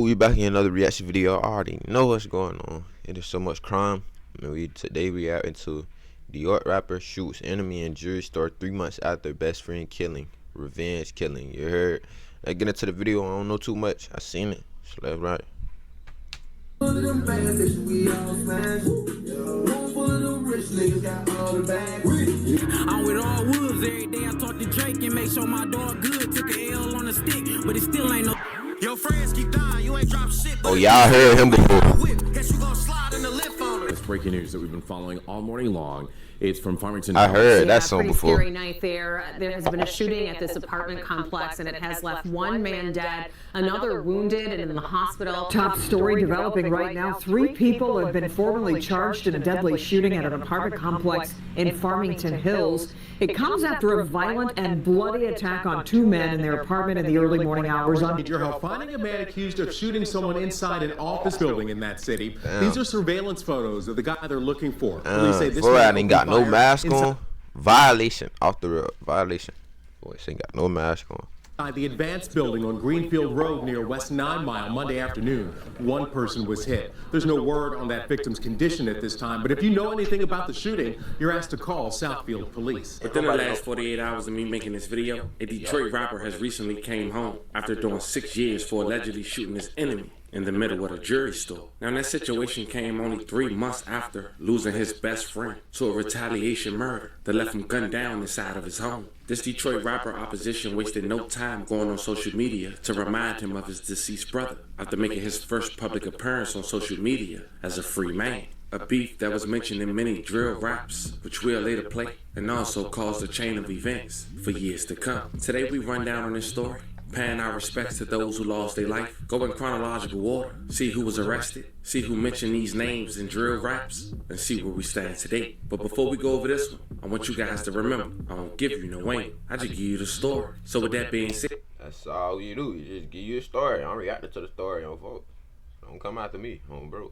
we back in another reaction video. I already know what's going on. It is so much crime. Today we are into Detroit rapper shoots enemy in jury store 3 months after best friend killing. Revenge killing. You heard? Let's get into the video. I don't know too much. I seen it. So let's ride. I'm with all woods every day. I talk to Drake and make sure my dog good. Took a L on the stick, but it still ain't no. Your friends keep dying, you ain't drop shit. Oh, y'all heard him before. It's breaking news that we've been following all morning long. It's from Farmington. I heard that song before. Scary night there. There has been a shooting at this apartment complex, and it has left one man dead, another wounded, and in the hospital. Top story developing right now. 3 people have been formally charged in a deadly shooting at an apartment complex in Farmington Hills. It comes after a violent and bloody attack on 2 men in their apartment in the early morning hours. Need your help finding a man accused of shooting someone inside an office building in that city. These are surveillance photos of the guy they're looking for. Police say this man ain't got no mask on. Violation off the road. Violation. Boy, ain't got no mask on. The Advanced building on Greenfield Road near West 9 Mile Monday afternoon. 1 person was hit. There's no word on that victim's condition at this time, but if you know anything about the shooting, you're asked to call Southfield Police. Within the last 48 hours of me making this video, a Detroit rapper has recently came home after doing 6 years for allegedly shooting his enemy in the middle of a jewelry store. Now that situation came only 3 months after losing his best friend to a retaliation murder that left him gunned down inside of his home. This Detroit rapper opposition wasted no time going on social media to remind him of his deceased brother after making his first public appearance on social media as a free man. A beef that was mentioned in many drill raps, which we'll later play, and also caused a chain of events for years to come. Today we run down on this story, paying our respects to those who lost their life, go in chronological order, see who was arrested, see who mentioned these names in drill raps, and see where we stand today. But before we go over this one, I want you guys to remember, I don't give you no aim, I just give you the story. So with that being said, that's all you do. You just give you a story. I'm reacting to the story, folks. Don't come after me, bro.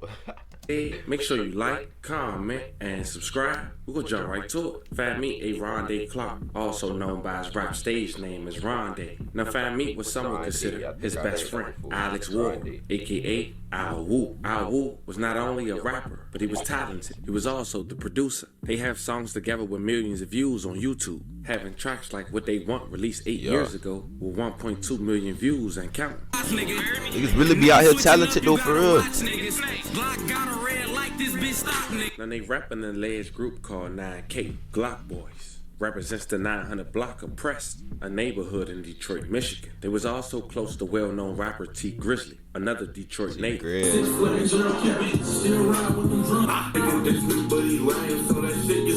Make sure you like, comment, and subscribe. We're gonna jump right to it. Fat Meat, a Rondé Clark, also known by his rap stage name as Rondé. Now Fat Meat was someone considered his best friend, Alex Ward, aka Al Wu. Al Wu was not only a rapper, but he was talented. He was also the producer. They have songs together with millions of views on YouTube, having tracks like What They Want released 8 years ago with 1.2 million views and counting. Niggas really be out here talented though, for real. Now they rap in an alleged group called 9K Glock Boys. Represents the 900 block of Press, a neighborhood in Detroit, Michigan. They was also close to well-known rapper T Grizzly, another Detroit native.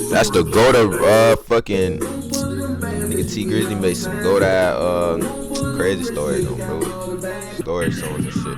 That's the go-to fucking nigga T Grizzly made some go-to crazy stories on bro. Story songs and shit.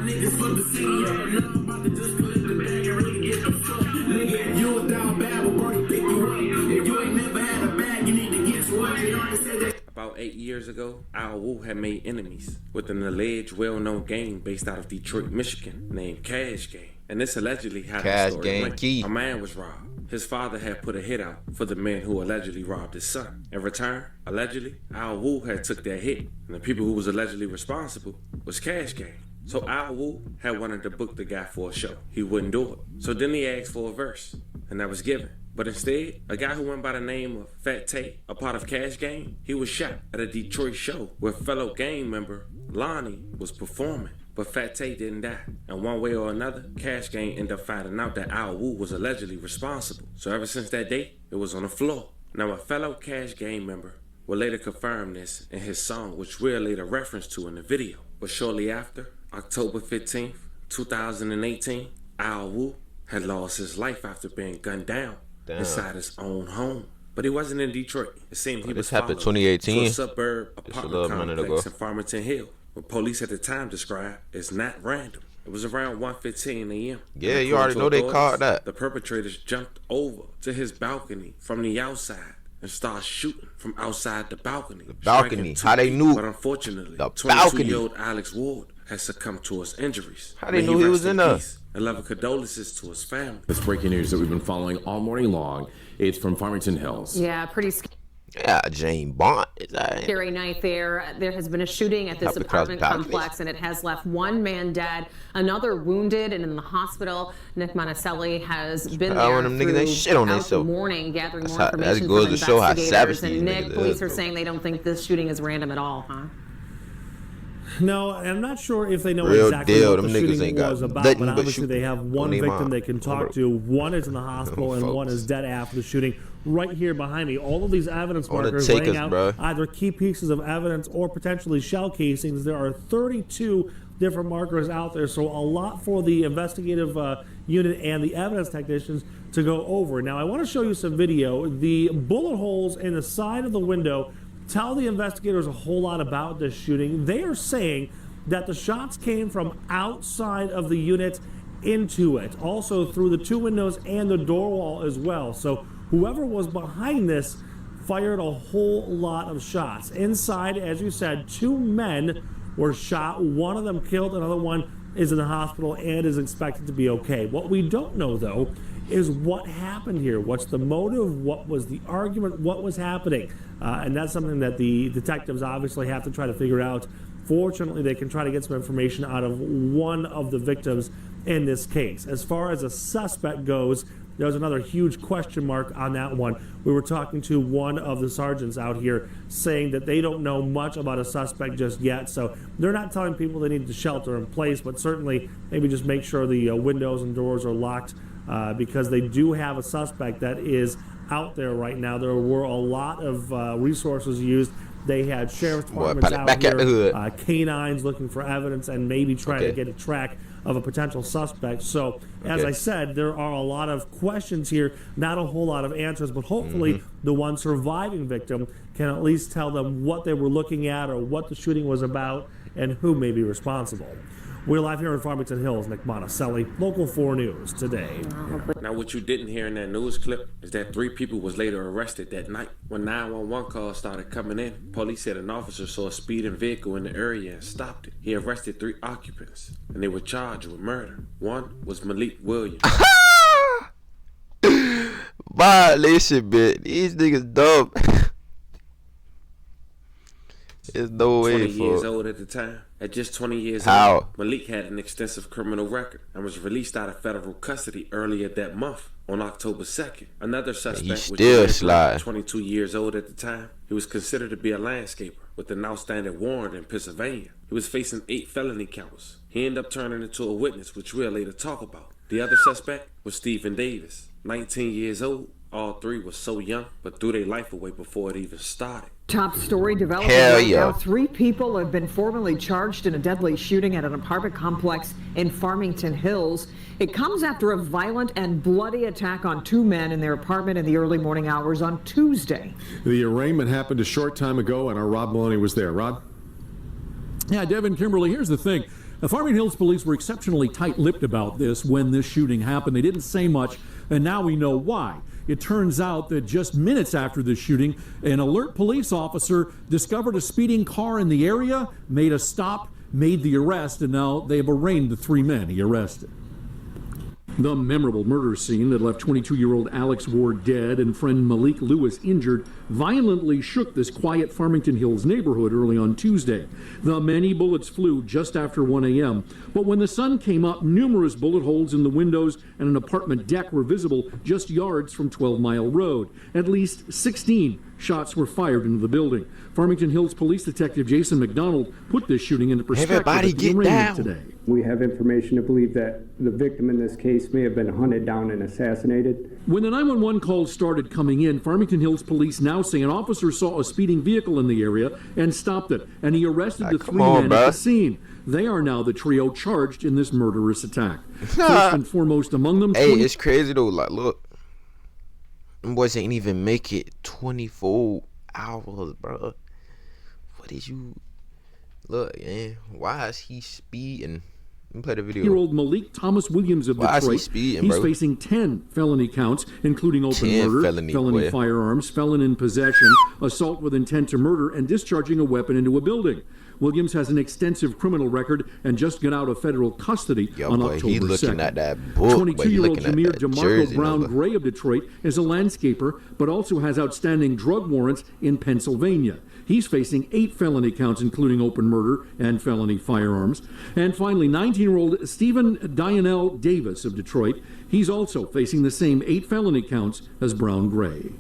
About 8 years ago, Al Wu had made enemies with an alleged well-known gang based out of Detroit, Michigan, named Cash Gang. And this allegedly had a story went. A man was robbed. His father had put a hit out for the men who allegedly robbed his son. In return, allegedly, Al Wu had took that hit, and the people who was allegedly responsible was Cash Gang. So Al Wu had wanted to book the guy for a show. He wouldn't do it. So then he asked for a verse, and that was given. But instead, a guy who went by the name of Fat Tay, a part of Cash Gang, he was shot at a Detroit show where fellow gang member Lonnie was performing. But Fat Tay didn't die. And one way or another, Cash Gang ended up finding out that Al Wu was allegedly responsible. So ever since that day, it was on the floor. Now a fellow Cash Gang member will later confirm this in his song, which we'll later reference to in the video. But shortly after, October 15th, 2018, Al Wu had lost his life after being gunned down inside his own home. But he wasn't in Detroit. It seemed he was happened 2018. To a suburb apartment complex in Farmington Hill, what police at the time described as not random. It was around 1:15 a.m. Yeah, you already know they called that. The perpetrators jumped over to his balcony from the outside and started shooting from outside the balcony. The balcony, how they knew? But unfortunately, the balcony. 22-year-old Alex Ward had succumbed to his injuries. How they knew he was in there? And love condolences to his family. It's breaking news that we've been following all morning long. It's from Farmington Hills. Yeah, pretty scary. Yeah, Jane Bond. Is that Scary night there. There has been a shooting at this apartment complex, and it has left one man dead, another wounded, and in the hospital. Nick Monticelli has been there throughout the morning, gathering more information from investigators. And Nick, police are saying they don't think this shooting is random at all, huh? No, I'm not sure if they know exactly what the shooting was about, but obviously they have one victim they can talk to. One is in the hospital and one is dead after the shooting. Right here behind me, all of these evidence markers laying out either key pieces of evidence or potentially shell casings. There are 32 different markers out there, so a lot for the investigative unit and the evidence technicians to go over. Now, I want to show you some video. The bullet holes in the side of the window tell the investigators a whole lot about this shooting. They are saying that the shots came from outside of the unit into it, also through the two windows and the door wall as well. So whoever was behind this fired a whole lot of shots. Inside, as you said, two men were shot. One of them killed, another one is in the hospital and is expected to be okay. What we don't know, though, is what happened here. What's the motive? What was the argument? What was happening? And that's something that the detectives obviously have to try to figure out. Fortunately, they can try to get some information out of one of the victims in this case. As far as a suspect goes, there's another huge question mark on that one. We were talking to one of the sergeants out here saying that they don't know much about a suspect just yet. So they're not telling people they need to shelter in place, but certainly maybe just make sure the windows and doors are locked because they do have a suspect that is out there right now. There were a lot of resources used. They had sheriff's departments out here, canines looking for evidence and maybe trying to get a track of a potential suspect. So, as I said, there are a lot of questions here, not a whole lot of answers, but hopefully the one surviving victim can at least tell them what they were looking at or what the shooting was about and who may be responsible. We're live here in Farmington Hills. Nick Monticelli, Local 4 News today. Now, what you didn't hear in that news clip is that 3 people was later arrested that night. When 911 calls started coming in, police said an officer saw a speeding vehicle in the area and stopped it. He arrested 3 occupants, and they were charged with murder. One was Malik Williams. Violation, bitch. These niggas dumb. There's no way. 20 years old at the time. At just 20 years old, Malik had an extensive criminal record and was released out of federal custody earlier that month on October 2nd. Another suspect was 22 years old at the time. He was considered to be a landscaper with an outstanding warrant in Pennsylvania. He was facing 8 felony counts. He ended up turning into a witness, which we'll later talk about. The other suspect was Stephen Davis, 19 years old. All 3 were so young, but threw their life away before it even started. Top story developing right now. 3 people have been formally charged in a deadly shooting at an apartment complex in Farmington Hills. It comes after a violent and bloody attack on 2 men in their apartment in the early morning hours on Tuesday. The arraignment happened a short time ago, and our Rob Maloney was there. Rob? Yeah, Devin, Kimberly, here's the thing. The Farmington Hills police were exceptionally tight-lipped about this when this shooting happened. They didn't say much, and now we know why. It turns out that just minutes after the shooting, an alert police officer discovered a speeding car in the area, made a stop, made the arrest, and now they've arraigned the 3 men he arrested. The memorable murder scene that left 22-year-old Alex Ward dead and friend Malik Lewis injured violently shook this quiet Farmington Hills neighborhood early on Tuesday. The many bullets flew just after 1 a.m., but when the sun came up, numerous bullet holes in the windows and an apartment deck were visible just yards from 12 Mile Road. At least 16 shots were fired into the building. Farmington Hills Police Detective Jason McDonald put this shooting into perspective at the arraignment today. We have information to believe that the victim in this case may have been hunted down and assassinated. When the 911 calls started coming in, Farmington Hills Police now say an officer saw a speeding vehicle in the area and stopped it, and he arrested the 3 men at the scene. They are now the trio charged in this murderous attack. First and foremost among them... Hey, it's crazy though. Like, look. Them boys ain't even make it 24 hours, bro. What did you... Look, man. Why is he speeding? Let me play the video. Year-old Malik Thomas Williams of Detroit. He's facing 10 felony counts, including open murder, felony firearms, felon in possession, assault with intent to murder, and discharging a weapon into a building. Williams has an extensive criminal record and just got out of federal custody on October 2nd. He looking at that book, 22-year-old Jameer DeMarco Brown Gray of Detroit is a landscaper, but also has outstanding drug warrants in Pennsylvania. He's facing 8 felony counts, including open murder and felony firearms. And finally, 19-year-old Stephen Dionel Davis of Detroit. He's also facing the same 8 felony counts as Brown Gray.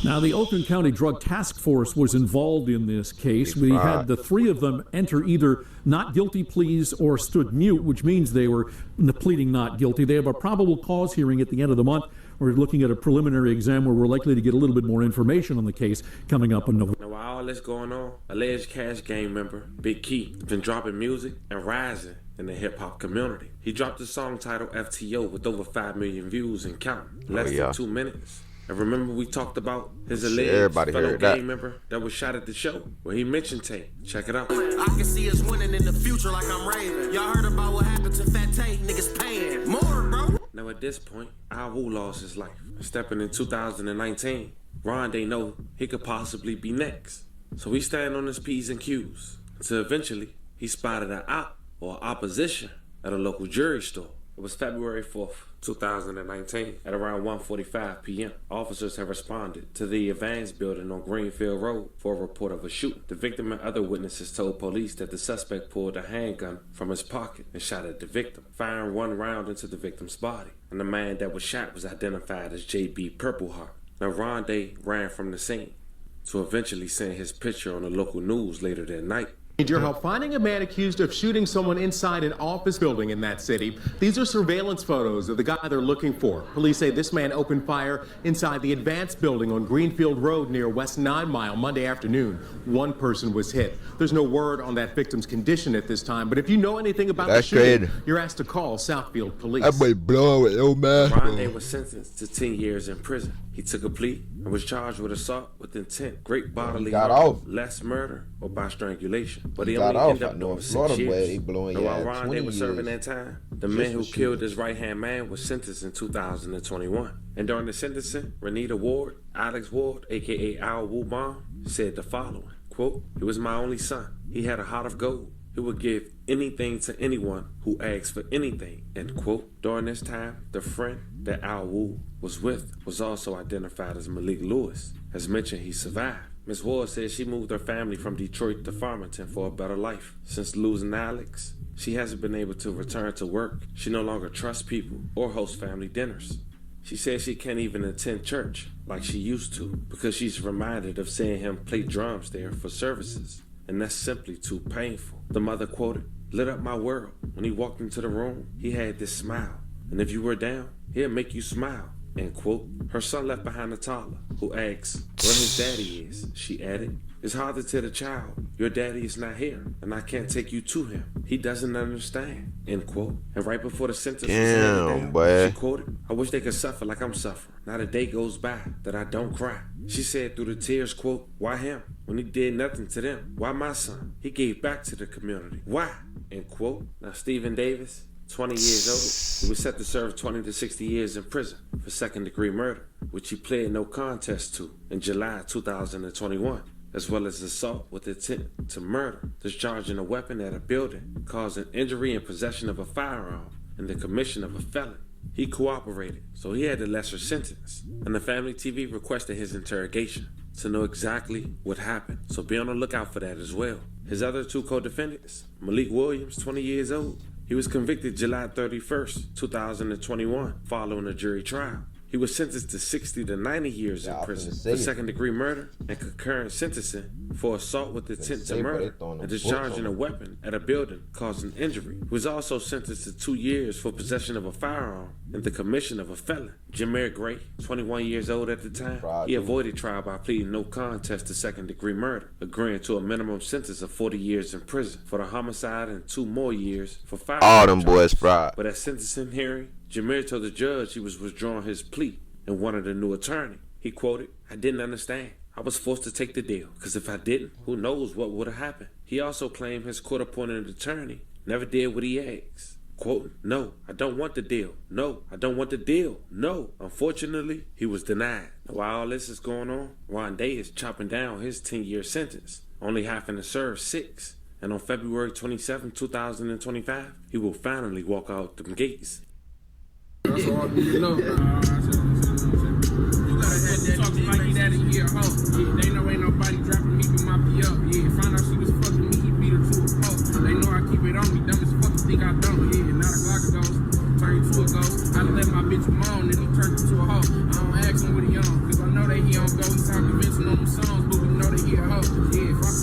Now, the Oakland County Drug Task Force was involved in this case. We had the 3 of them enter either not guilty pleas or stood mute, which means they were pleading not guilty. They have a probable cause hearing at the end of the month. We're looking at a preliminary exam where we're likely to get a little bit more information on the case coming up in November. Now, while all this going on, alleged Cash Gang member Big Key has been dropping music and rising in the hip-hop community. He dropped a song titled FTO with over 5 million views and counting, less than 2 minutes. And remember we talked about his alleged fellow gang member that was shot at the show? Well, he mentioned Tay. Check it out. I can see us winning in the future like I'm raving. Y'all heard about what happened to Fat Tay? Niggas paying more, bro. Now at this point, Al Wu lost his life. Stepping in 2019, Rondé know he could possibly be next. So he stand on his P's and Q's until eventually he spotted an op or opposition at a local jewelry store. It was February 4th, 2019, at around 1:45 p.m. Officers have responded to the Evans building on Greenfield Road for a report of a shooting. The victim and other witnesses told police that the suspect pulled a handgun from his pocket and shot at the victim, firing 1 round into the victim's body. And the man that was shot was identified as J.B. Purpleheart. Now, Rondé ran from the scene to eventually send his picture on the local news later that night. Need your help finding a man accused of shooting someone inside an office building in that city. These are surveillance photos of the guy they're looking for. Police say this man opened fire inside the Advance building on Greenfield Road near West 9 Mile Monday afternoon. 1 person was hit. There's no word on that victim's condition at this time, but if you know anything about the shooting, you're asked to call Southfield Police. Rondé was sentenced to 10 years in prison. He took a plea and was charged with assault with intent, great bodily harm, less murder, or by strangulation. But he only ended up doing 6 years. And while Rondé was serving that time, the man who killed his right-hand man was sentenced in 2021. And during the sentencing, Renita Ward, Alex Ward, a.k.a. Al Wu Bomb, said the following, quote, "He was my only son. He had a heart of gold. He would give anything to anyone who asks for anything," end quote. During this time, the friend that Al Wu was with was also identified as Malik Lewis. As mentioned, he survived. Ms. Ward says she moved her family from Detroit to Farmington for a better life. Since losing Alex, she hasn't been able to return to work. She no longer trusts people or hosts family dinners. She says she can't even attend church like she used to because she's reminded of seeing him play drums there for services, and that's simply too painful. The mother quoted, "Lit up my world. When he walked into the room, he had this smile, and if you were down, he'll make you smile," end quote. Her son left behind a toddler who asks where his daddy is. She added, "It's hard to tell the child, your daddy is not here, and I can't take you to him. He doesn't understand," end quote. And right before the sentence was handed down, she quoted, "I wish they could suffer like I'm suffering. Not a day goes by that I don't cry." She said through the tears, quote, "Why him? When he did nothing to them? Why my son? He gave back to the community. Why?" End quote. Now, Stephen Davis, 20 years old, he was set to serve 20 to 60 years in prison for second-degree murder, which he pled no contest to in July 2021, as well as assault with intent to murder, discharging a weapon at a building, causing injury and possession of a firearm, and the commission of a felony. He cooperated, so he had a lesser sentence, and the Family TV requested his interrogation to know exactly what happened, so be on the lookout for that as well. His other 2 co-defendants, Malik Williams, 20 years old, he was convicted July 31st, 2021, following a jury trial. He was sentenced to 60 to 90 years in prison for second-degree murder and concurrent sentencing for assault with intent to murder and discharging a weapon at a building causing injury. He was also sentenced to 2 years for possession of a firearm and the commission of a felony. Jameer Gray, 21 years old at the time, he avoided trial by pleading no contest to second-degree murder, agreeing to a minimum sentence of 40 years in prison for the homicide and 2 more years for firearm. All them boys fried. But at sentencing hearing, Jameer told the judge he was withdrawing his plea and wanted a new attorney. He quoted, "I didn't understand. I was forced to take the deal, because if I didn't, who knows what would have happened." He also claimed his court-appointed attorney never did what he asked. Quote, "No, I don't want the deal. No, I don't want the deal. No." Unfortunately, he was denied. Now, while all this is going on, Rondé is chopping down his 10-year sentence. only having to serve 6. And on February 27, 2025, he will finally walk out them gates. That's all I need to know. You gotta have that talk like he that in here, ho. Yeah, they know ain't nobody dropping me with my PO. Yeah, found out she was fucking me, he beat her to a hoe. They know I keep it on me, dumb as fuck, think I don't. Yeah, now the Glock goes, turn to a ghost. I done let my bitch moan, and he turned into a hoe. I don't ask him what he on, cause I know that he on go. He sound convincing on them songs, but we know that he a hoe. Yeah, fuck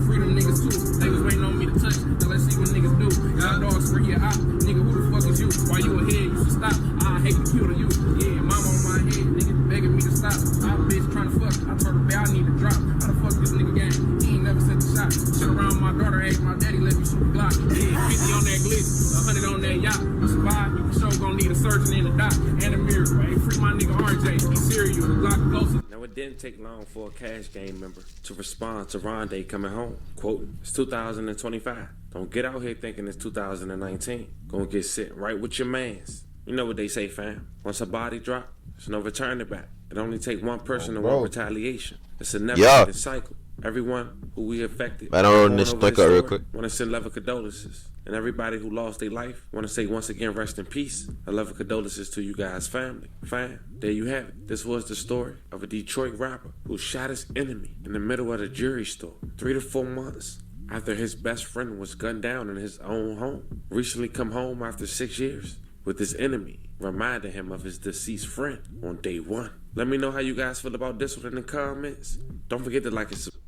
freedom niggas too. They was waiting on me to touch. Now let's see what niggas do. Y'all dogs swear he a op. Nigga, who the fuck is you? While you ahead, you should stop. I hate to kill you. Yeah, mama on my head. Nigga begging me to stop. I bitch trying to fuck. I told her, I need to drop. How the fuck this nigga gang? He ain't never sent a shot. Shit around my daughter age. My daddy let me shoot the Glock. Yeah, 50 on that glitch. 100 on that yacht. You survive, you for sure gonna need a surgeon and a doc. And a miracle. Hey, free my nigga RJ. He's serious. The Glock closer. Now it didn't take long for a Cash Game member to respond to Rondé coming home. Quote, it's 2025. Don't get out here thinking it's 2019. Gonna get sit right with your mans. You know what they say, fam. Once a body drop, there's no returning back. It only takes one person to want retaliation. It's a never-ending cycle. Everyone who we affected, I don't know this real quick. Want to send love of condolences. And everybody who lost their life, want to say once again, rest in peace. A love of condolences to you guys' family. Fam, there you have it. This was the story of a Detroit rapper who shot his enemy in the middle of the jewelry store 3 to 4 months after his best friend was gunned down in his own home. Recently come home after 6 years with his enemy reminding him of his deceased friend on day 1. Let me know how you guys feel about this one in the comments. Don't forget to like and subscribe.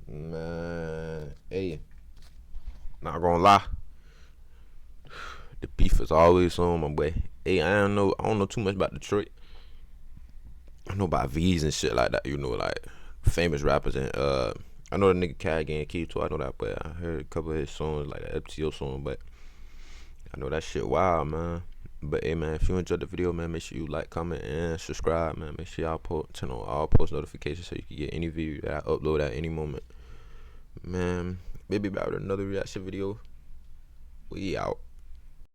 Man, hey, not gonna lie, the beef is always on, my boy. Hey, I don't know too much about Detroit. I know about V's and shit like that, you know, like famous rappers. And I know the nigga Cash Game Key too. I know that, but I heard a couple of his songs, like the FTO song. But I know that shit wild, man. But hey, man, if you enjoyed the video, man, make sure you like, comment, and subscribe, man. Make sure y'all turn on all post notifications so you can get any video that I upload at any moment. Man, maybe about another reaction video. We out.